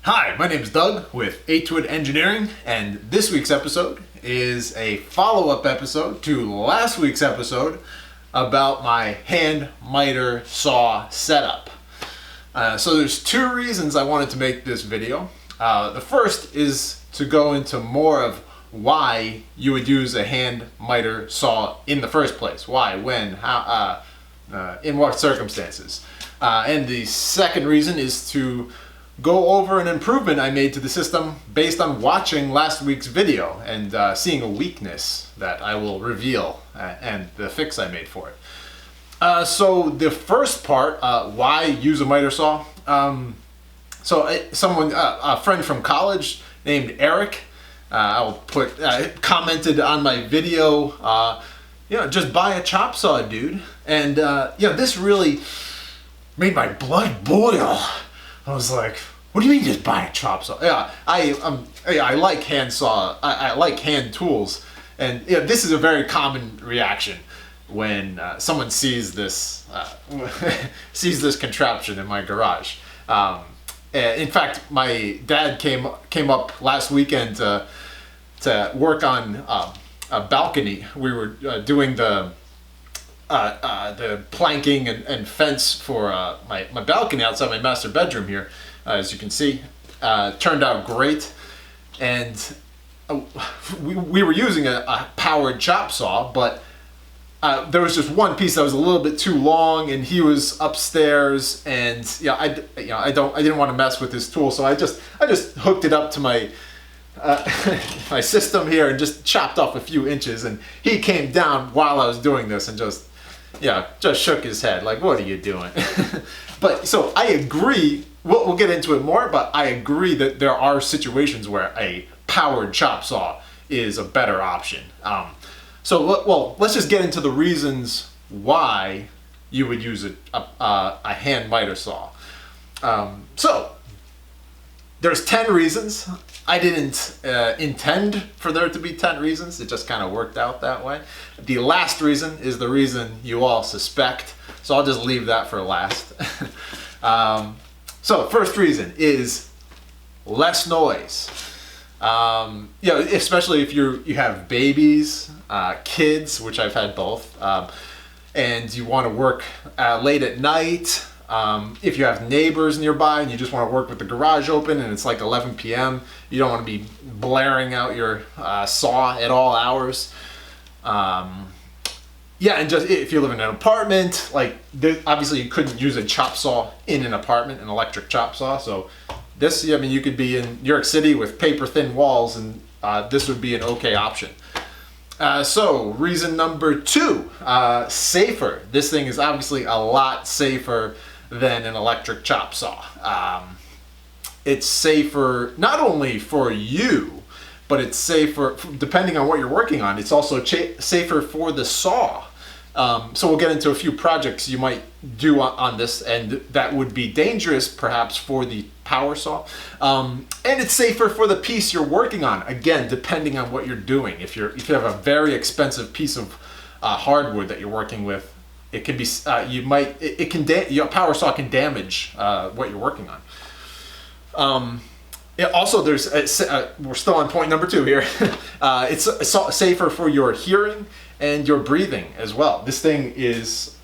Hi, my name is Doug with Wood Engineering, and this week's episode is a follow-up episode to last week's episode about my hand miter saw setup. So there's two reasons I wanted to make this video. The first is to go into more of why you would use a hand miter saw in the first place. Why, when, how, in what circumstances. And the second reason is to go over an improvement I made to the system based on watching last week's video and seeing a weakness that I will reveal and the fix I made for it. So the first part, why use a miter saw? A friend from college named Eric, commented on my video, just buy a Chopsaw, dude. And this really made my blood boil. I was like, what do you mean just buy a Chopsaw? Yeah, I like hand saw. I like hand tools, and this is a very common reaction when someone sees this sees this contraption in my garage. In fact, my dad came up last weekend to work on a balcony. We were doing the planking and fence for my balcony outside my master bedroom here, as you can see. Turned out great, and we were using a powered chop saw, but there was just one piece that was a little bit too long, and he was upstairs, and I didn't want to mess with his tool, so I just hooked it up to my my system here and just chopped off a few inches, and he came down while I was doing this and just shook his head like, what are you doing? But so I agree, we'll get into it more, but I agree that there are situations where a powered chop saw is a better option. Let's just get into the reasons why you would use a hand miter saw. So there's 10 reasons. I didn't intend for there to be 10 reasons. It just kind of worked out that way. The last reason is the reason you all suspect, so I'll just leave that for last. So first reason is less noise. Especially if you have babies, kids, which I've had both, and you want to work late at night. If you have neighbors nearby and you just want to work with the garage open and it's like 11 p.m., you don't want to be blaring out your saw at all hours. And just if you live in an apartment, obviously you couldn't use a chop saw in an apartment, an electric chop saw. So you could be in New York City with paper thin walls, and this would be an okay option. So reason number 2, safer. This thing is obviously a lot safer than an electric chop saw. It's safer not only for you, but it's safer depending on what you're working on. It's also safer for the saw. So we'll get into a few projects you might do on this, and that would be dangerous perhaps for the power saw. And it's safer for the piece you're working on, again, depending on what you're doing. If you have a very expensive piece of hardwood that you're working with, it can be your power saw can damage what you're working on. Also, we're still on point number 2 here. It's safer for your hearing and your breathing as well. This thing is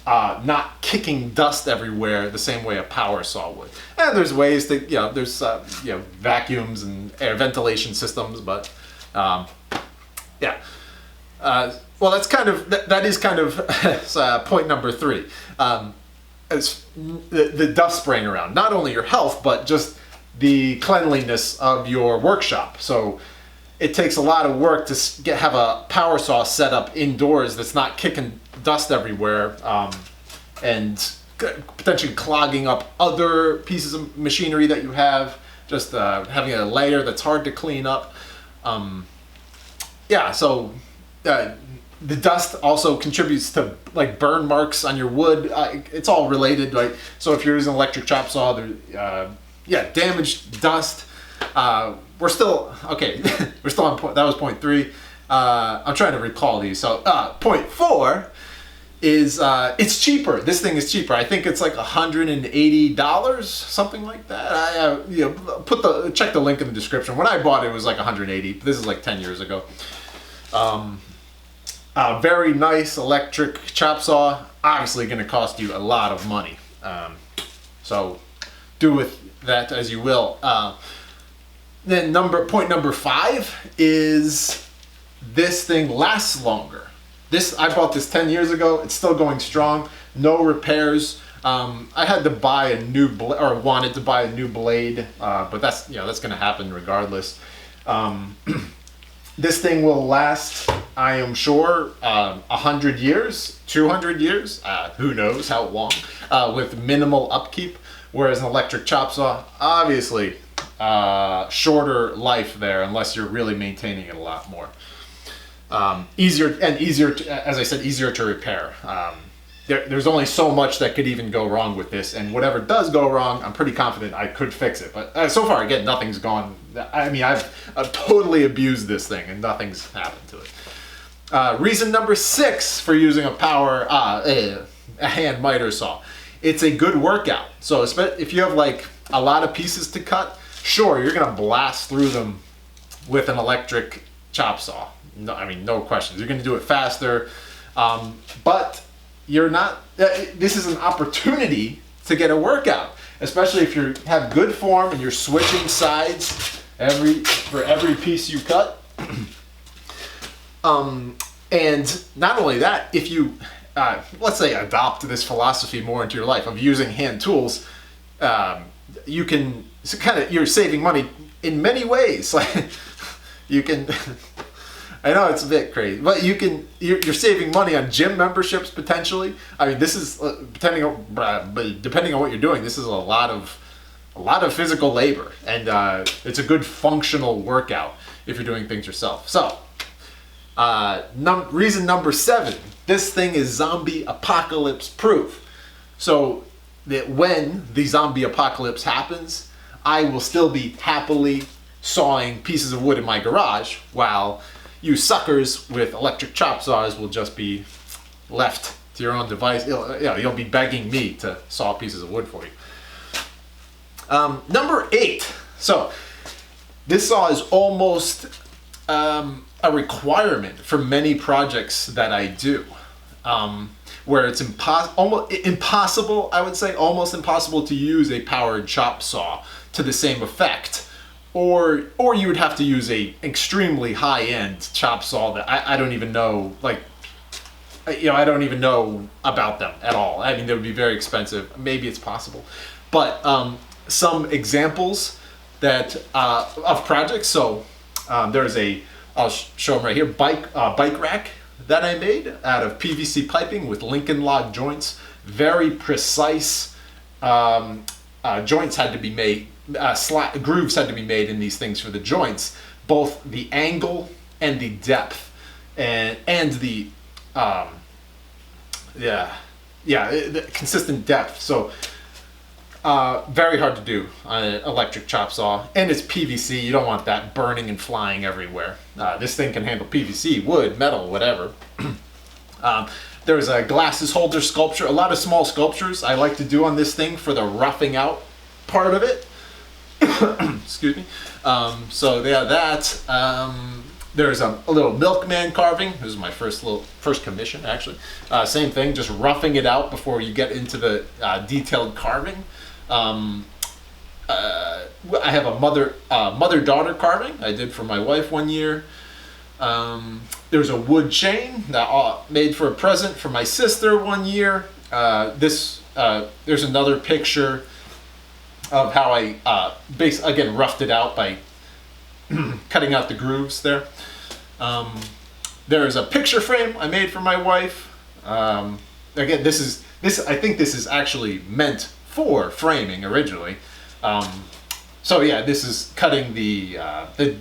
not kicking dust everywhere the same way a power saw would. And there's ways to, there's vacuums and air ventilation systems, but that's kind of that is kind of point number 3. It's the dust spraying around, not only your health, but just the cleanliness of your workshop. So it takes a lot of work to have a power saw set up indoors that's not kicking dust everywhere, and potentially clogging up other pieces of machinery that you have, just having a layer that's hard to clean up. The dust also contributes to burn marks on your wood. It's all related, right? So if you're using an electric chop saw, damaged dust. We're still okay. We're still on point. That was point 3. I'm trying to recall these. So point 4 is it's cheaper. This thing is cheaper. I think it's like $180, something like that. Check the link in the description. When I bought it, it was like 180. This is like 10 years ago. Very nice electric chop saw. Obviously going to cost you a lot of money. So do with that as you will. Then point number 5 is this thing lasts longer. I bought this 10 years ago. It's still going strong. No repairs. I had to buy a new wanted to buy a new blade, but that's going to happen regardless. This thing will last, I am sure, 100 years, 200 years, who knows how long, with minimal upkeep. Whereas an electric chop saw, obviously, shorter life there, unless you're really maintaining it a lot more. Easier to, as I said, easier to repair. There's only so much that could even go wrong with this, and whatever does go wrong, I'm pretty confident I could fix it. But so far, again, nothing's gone. I mean, I've totally abused this thing, and nothing's happened to it. Reason number 6 for using a hand miter saw. It's a good workout. So if you have like a lot of pieces to cut, sure, you're gonna blast through them with an electric chop saw. No, I mean, no questions. You're gonna do it faster, but you're not. This is an opportunity to get a workout, especially if you have good form and you're switching sides for every piece you cut. And not only that, if you let's say adopt this philosophy more into your life of using hand tools, you can you're saving money in many ways. Like you can. I know it's a bit crazy, but you're saving money on gym memberships potentially. I mean, this is depending on what you're doing. This is a lot of physical labor, and it's a good functional workout if you're doing things yourself. So, reason number 7: this thing is zombie apocalypse proof. So that when the zombie apocalypse happens, I will still be happily sawing pieces of wood in my garage, while you suckers with electric chop saws will just be left to your own device. You'll be begging me to saw pieces of wood for you. Number 8. So this saw is almost a requirement for many projects that I do, where it's almost impossible, I would say, almost impossible to use a powered chop saw to the same effect. Or you would have to use a extremely high-end chop saw that I don't even know, I don't even know about them at all. I mean, they would be very expensive. Maybe it's possible, but some examples that of projects. So I'll show them right here. Bike rack that I made out of PVC piping with Lincoln log joints. Very precise joints had to be made. Grooves had to be made in these things for the joints, both the angle and the depth, and the the consistent depth. So very hard to do on an electric chop saw, and it's PVC. You don't want that burning and flying everywhere. This thing can handle PVC, wood, metal, whatever. There's a glasses holder sculpture. A lot of small sculptures I like to do on this thing for the roughing out part of it. Excuse me. So yeah, that. There's a little milkman carving. This is my first commission, actually. Same thing, just roughing it out before you get into the detailed carving. I have a mother-daughter carving I did for my wife one year. There's a wood chain that I made for a present for my sister one year. There's another picture of how I again roughed it out by cutting out the grooves there. There's a picture frame I made for my wife. Again, I think this is actually meant for framing originally. So yeah, this is cutting the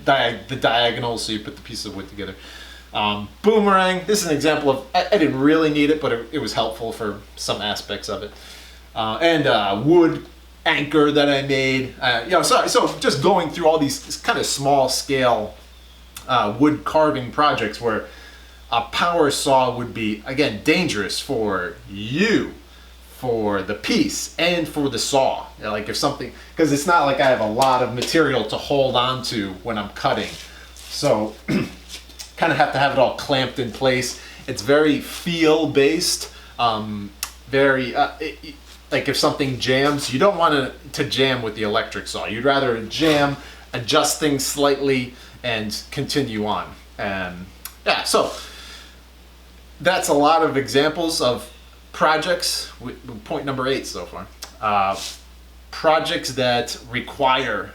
diagonals so you put the piece of wood together. Boomerang. This is an example of I didn't really need it, but it was helpful for some aspects of it. And wood anchor that I made. So just going through all these kind of small scale wood carving projects where a power saw would be, again, dangerous for you, for the piece, and for the saw. Like if something, because it's not like I have a lot of material to hold on to when I'm cutting. So kind of have to have it all clamped in place. It's very feel based, like if something jams, you don't want to jam with the electric saw. You'd rather jam, adjust things slightly, and continue on. Yeah, so that's a lot of examples of projects. Point number 8 so far. Projects that require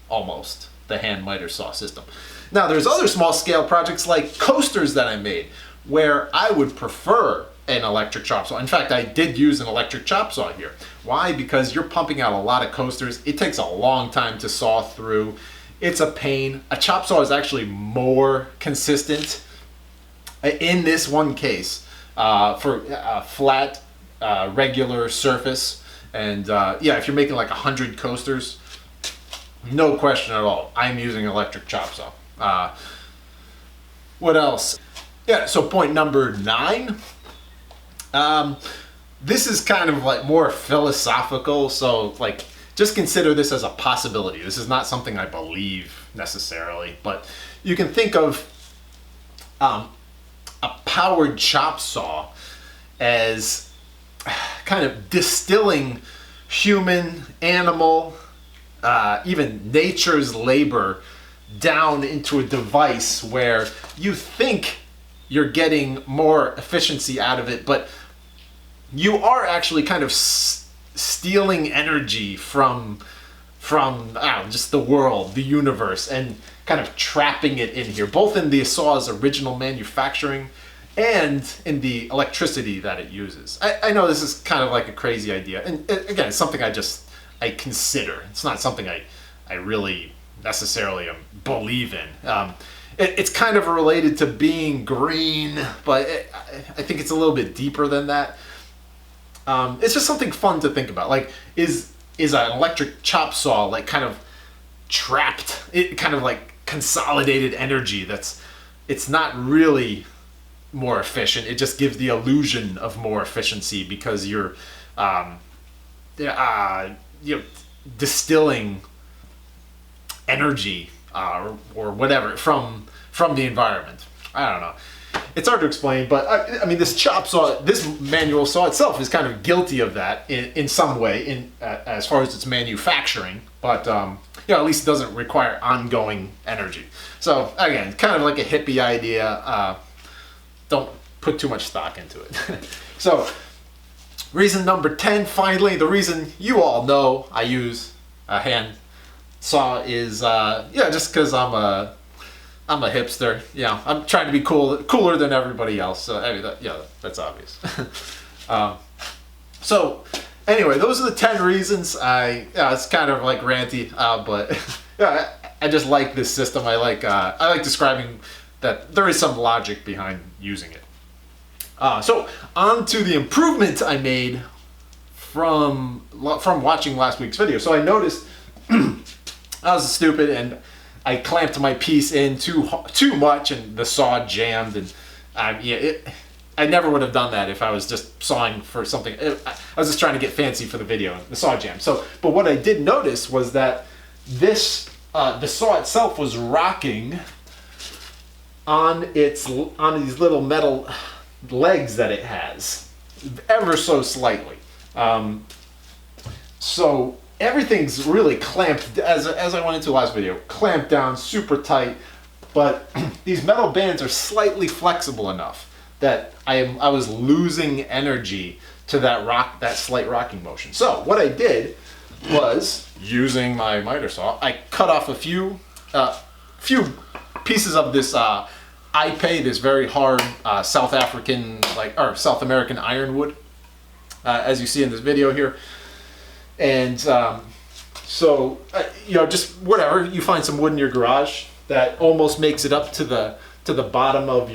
almost the hand miter saw system. Now there's other small scale projects like coasters that I made where I would prefer an electric chop saw. In fact, I did use an electric chop saw here. Why? Because you're pumping out a lot of coasters. It takes a long time to saw through. It's a pain. A chop saw is actually more consistent in this one case for a flat, regular surface. And yeah, if you're making like 100 coasters, no question at all, I'm using an electric chop saw. What else? Yeah, so point number 9. This is kind of like more philosophical, so like just consider this as a possibility. This is not something I believe necessarily, but you can think of a powered chop saw as kind of distilling human, animal, even nature's labor down into a device where you think you're getting more efficiency out of it, but you are actually kind of stealing energy from just the world, the universe, and kind of trapping it in here, both in the saw's original manufacturing and in the electricity that it uses. I know this is kind of like a crazy idea, and again, it's something I consider. It's not something I really necessarily believe in. It's kind of related to being green, but I think it's a little bit deeper than that. It's just something fun to think about. Like, is an electric chop saw like kind of trapped? It kind of like consolidated energy it's not really more efficient. It just gives the illusion of more efficiency because you're distilling energy or whatever from the environment. I don't know. It's hard to explain, but I mean, this chop saw, this manual saw itself is kind of guilty of that in some way, as far as its manufacturing. But at least it doesn't require ongoing energy. So again, kind of like a hippie idea. Don't put too much stock into it. So, reason number 10. Finally, the reason you all know I use a hand saw is just because I'm a hipster. Yeah, I'm trying to be cooler than everybody else. So I mean, that's obvious. So anyway, those are the 10 reasons. It's kind of like ranty, but yeah, I just like this system. I like describing that there is some logic behind using it. So on to the improvement I made from watching last week's video. So I noticed I was stupid and I clamped my piece in too much, and the saw jammed, and I never would have done that if I was just sawing for something. I was just trying to get fancy for the video, and the saw jammed. So, but what I did notice was that the saw itself was rocking on these little metal legs that it has, ever so slightly. So everything's really clamped, as I went into last video, clamped down super tight, but these metal bands are slightly flexible enough that I was losing energy to that slight rocking motion. So what I did was, using my miter saw, I cut off a few pieces of this ipe, this very hard South South American ironwood, as you see in this video here. And just whatever, you find some wood in your garage that almost makes it up to the bottom of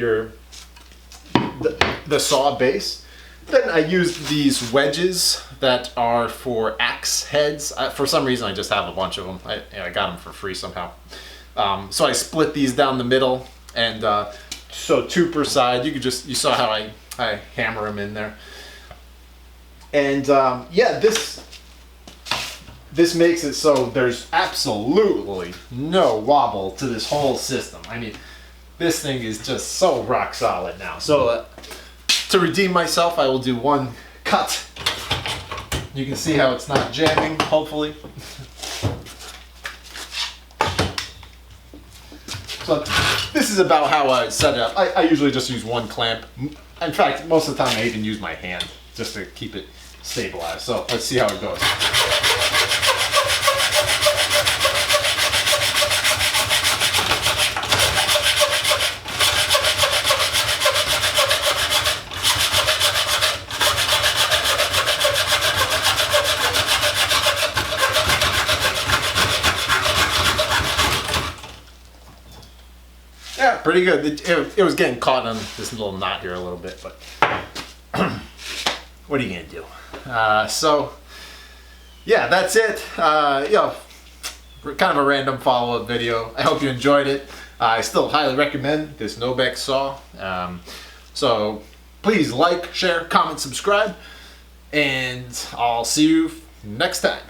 the saw base. Then I used these wedges that are for axe heads. For some reason, I just have a bunch of them. I got them for free somehow. So I split these down the middle and So 2 per side. You saw how I hammer them in there. And yeah, this makes it so there's absolutely no wobble to this whole system. I mean, this thing is just so rock solid now. So to redeem myself, I will do one cut. You can see how it's not jamming, hopefully. So this is about how I set it up. I usually just use one clamp. In fact, most of the time I even use my hand just to keep it stabilized. So let's see how it goes. Yeah, pretty good. It was getting caught on this little knot here a little bit, but what are you gonna do? So yeah, that's it. You know, kind of a random follow-up video. I hope you enjoyed it. I still highly recommend this Nobex saw. So please like, share, comment, subscribe, and I'll see you next time.